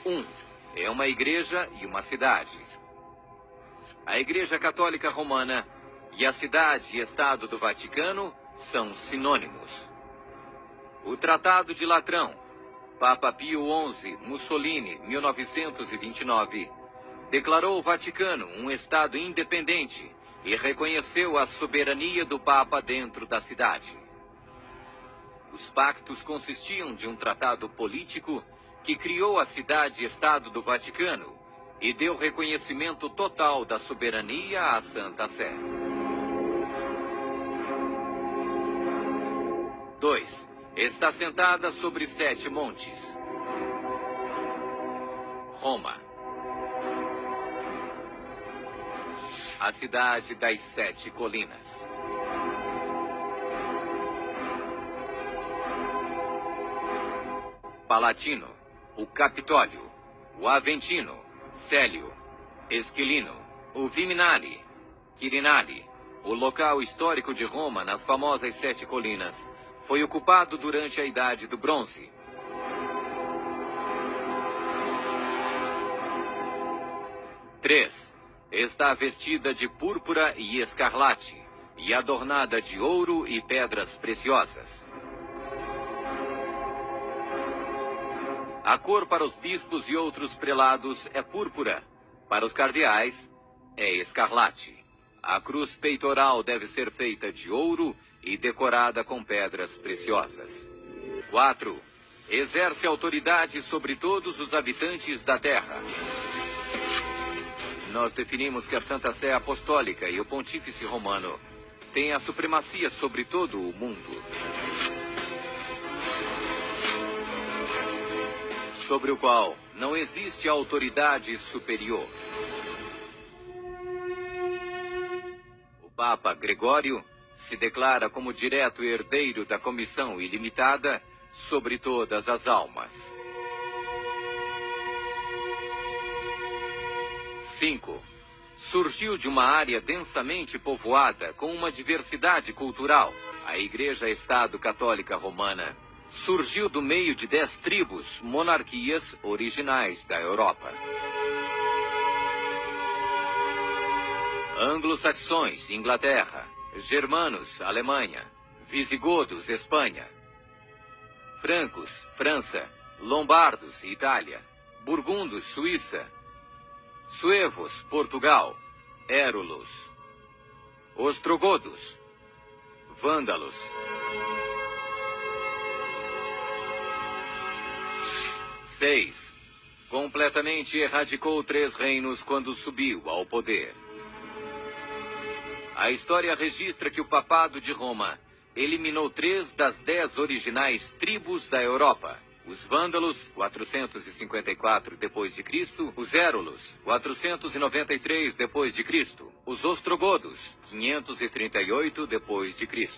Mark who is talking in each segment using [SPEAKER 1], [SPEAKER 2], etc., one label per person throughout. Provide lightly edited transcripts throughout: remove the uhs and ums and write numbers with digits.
[SPEAKER 1] 1. É uma igreja e uma cidade. A Igreja Católica Romana e a cidade e estado do Vaticano são sinônimos. O Tratado de Latrão, Papa Pio XI, Mussolini, 1929, declarou o Vaticano um estado independente e reconheceu a soberania do Papa dentro da cidade. Os pactos consistiam de um tratado político que criou a cidade-estado do Vaticano e deu reconhecimento total da soberania à Santa Sé. 2. Está sentada sobre 7 montes. Roma. A cidade das 7 colinas. Palatino, o Capitólio, o Aventino, Célio, Esquilino, o Viminale, Quirinale, o local histórico de Roma nas famosas 7 colinas, foi ocupado durante a Idade do Bronze. 3. Está vestida de púrpura e escarlate e adornada de ouro e pedras preciosas. A cor para os bispos e outros prelados é púrpura. Para os cardeais, é escarlate. A cruz peitoral deve ser feita de ouro e decorada com pedras preciosas. 4. Exerce autoridade sobre todos os habitantes da terra. Nós definimos que a Santa Sé Apostólica e o Pontífice Romano têm a supremacia sobre todo o mundo, sobre o qual não existe autoridade superior. O Papa Gregório se declara como direto herdeiro da comissão ilimitada sobre todas as almas. 5. Surgiu de uma área densamente povoada com uma diversidade cultural. A Igreja-Estado Católica Romana surgiu do meio de 10 tribos, monarquias originais da Europa. Anglo-saxões, Inglaterra. Germanos, Alemanha. Visigodos, Espanha. Francos, França. Lombardos, Itália. Burgundos, Suíça. Suevos, Portugal. Érulos. Ostrogodos. Vândalos. 6. Completamente erradicou 3 reinos quando subiu ao poder. A história registra que o Papado de Roma eliminou 3 das 10 originais tribos da Europa. Os Vândalos, 454 d.C., os Érulos, 493 d.C., os Ostrogodos, 538 d.C.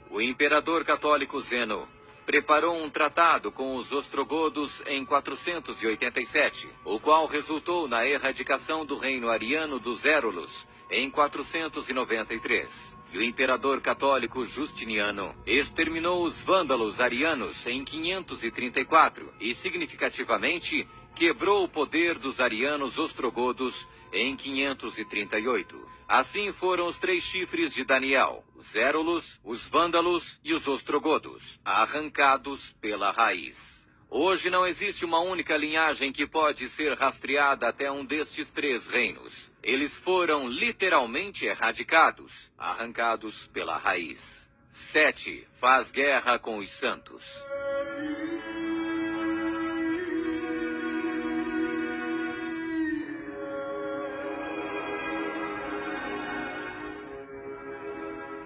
[SPEAKER 1] O imperador católico Zeno preparou um tratado com os ostrogodos em 487, o qual resultou na erradicação do reino ariano dos Érulos em 493. E o imperador católico Justiniano exterminou os vândalos arianos em 534 e, significativamente, quebrou o poder dos arianos ostrogodos em 538. Assim foram os 3 chifres de Daniel, os Érulos, os Vândalos e os Ostrogodos, arrancados pela raiz. Hoje não existe uma única linhagem que pode ser rastreada até um destes 3 reinos. Eles foram literalmente erradicados, arrancados pela raiz. 7. Faz guerra com os santos.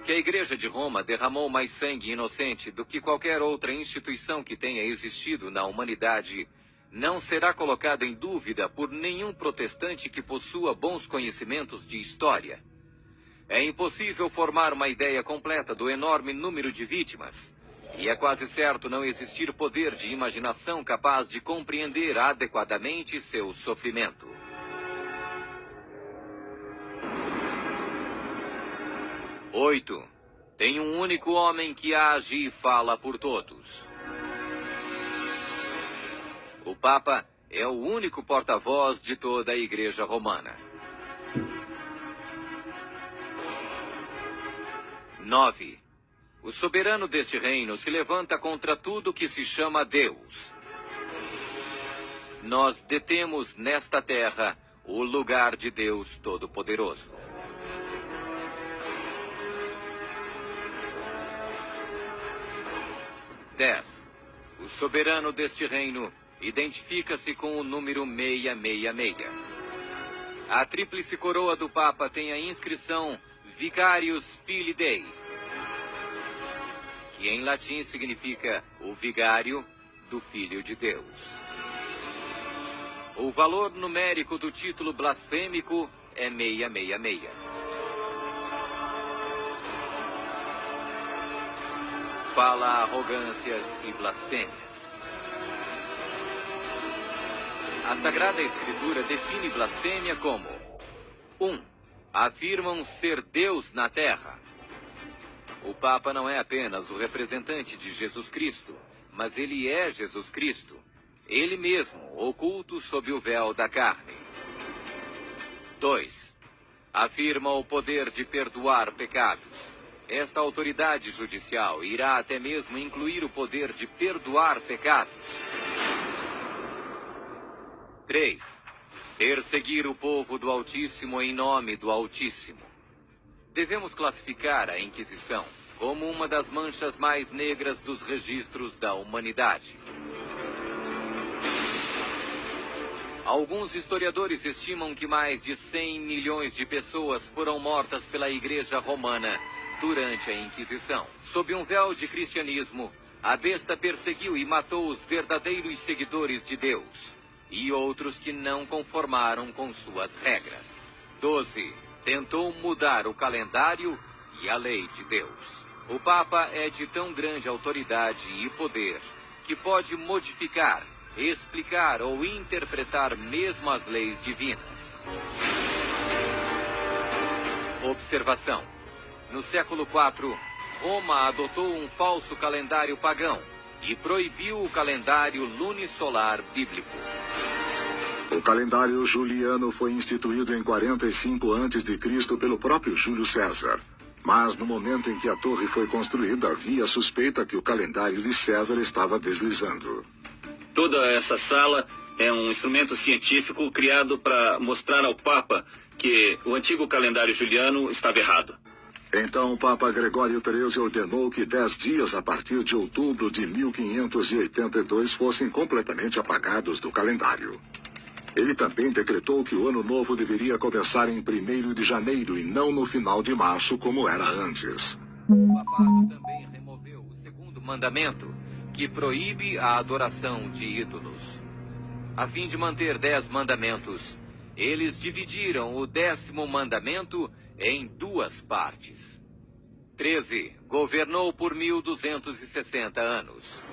[SPEAKER 1] Que a Igreja de Roma derramou mais sangue inocente do que qualquer outra instituição que tenha existido na humanidade não será colocado em dúvida por nenhum protestante que possua bons conhecimentos de história. É impossível formar uma ideia completa do enorme número de vítimas, e é quase certo não existir poder de imaginação capaz de compreender adequadamente seu sofrimento. 8. Tem um único homem que age e fala por todos. O Papa é o único porta-voz de toda a Igreja Romana. 9. O soberano deste reino se levanta contra tudo que se chama Deus. Nós detemos nesta terra o lugar de Deus Todo-Poderoso. 10. O soberano deste reino identifica-se com o número 666. A tríplice coroa do Papa tem a inscrição Vicarius Filii Dei, que em latim significa o vigário do Filho de Deus. O valor numérico do título blasfêmico é 666. Fala arrogâncias e blasfêmias. A Sagrada Escritura define blasfêmia como 1. Afirmam ser Deus na terra. O Papa não é apenas o representante de Jesus Cristo, mas ele é Jesus Cristo, ele mesmo, oculto sob o véu da carne. 2. Afirma o poder de perdoar pecados. Esta autoridade judicial irá até mesmo incluir o poder de perdoar pecados. 3. Perseguir o povo do Altíssimo em nome do Altíssimo. Devemos classificar a Inquisição como uma das manchas mais negras dos registros da humanidade. Alguns historiadores estimam que mais de 100 milhões de pessoas foram mortas pela Igreja Romana durante a Inquisição. Sob um véu de cristianismo, a besta perseguiu e matou os verdadeiros seguidores de Deus e outros que não conformaram com suas regras. 12. Tentou mudar o calendário e a lei de Deus. O Papa é de tão grande autoridade e poder que pode modificar, explicar ou interpretar mesmo as leis divinas. Observação. No século IV, Roma adotou um falso calendário pagão e proibiu o calendário lunisolar bíblico.
[SPEAKER 2] O calendário juliano foi instituído em 45 a.C. pelo próprio Júlio César. Mas no momento em que a torre foi construída, havia a suspeita que o calendário de César estava deslizando.
[SPEAKER 3] Toda essa sala é um instrumento científico criado para mostrar ao Papa que o antigo calendário juliano estava errado.
[SPEAKER 2] Então o Papa Gregório XIII ordenou que 10 dias a partir de outubro de 1582 fossem completamente apagados do calendário. Ele também decretou que o ano novo deveria começar em 1º de janeiro e não no final de março, como era antes.
[SPEAKER 1] O papado também removeu o segundo mandamento, que proíbe a adoração de ídolos. A fim de manter 10 mandamentos, eles dividiram o 10º mandamento em 2 partes. 13. Governou por 1260 anos.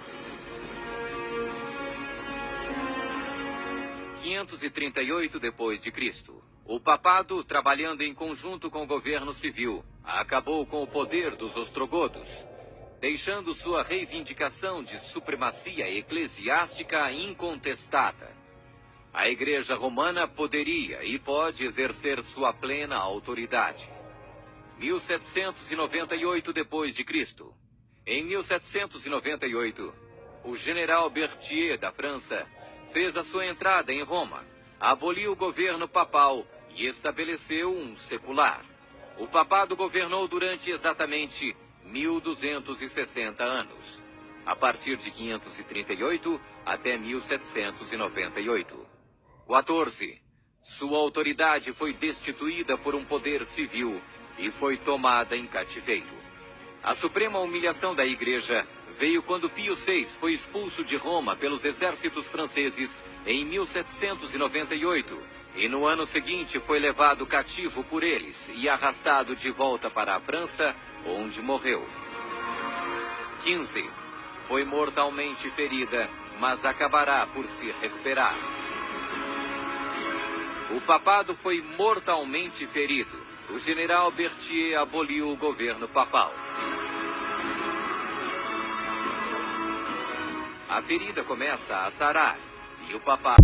[SPEAKER 1] 538 d.C. O papado, trabalhando em conjunto com o governo civil, acabou com o poder dos ostrogodos, deixando sua reivindicação de supremacia eclesiástica incontestada. A Igreja Romana poderia e pode exercer sua plena autoridade. 1798 d.C. Em 1798, o general Berthier da França fez a sua entrada em Roma, aboliu o governo papal e estabeleceu um secular. O papado governou durante exatamente 1260 anos, a partir de 538 até 1798. 14. Sua autoridade foi destituída por um poder civil e foi tomada em cativeiro. A suprema humilhação da Igreja veio quando Pio VI foi expulso de Roma pelos exércitos franceses em 1798 e no ano seguinte foi levado cativo por eles e arrastado de volta para a França, onde morreu. 15. Foi mortalmente ferida, mas acabará por se recuperar. O papado foi mortalmente ferido. O general Berthier aboliu o governo papal. A ferida começa a sarar e o papado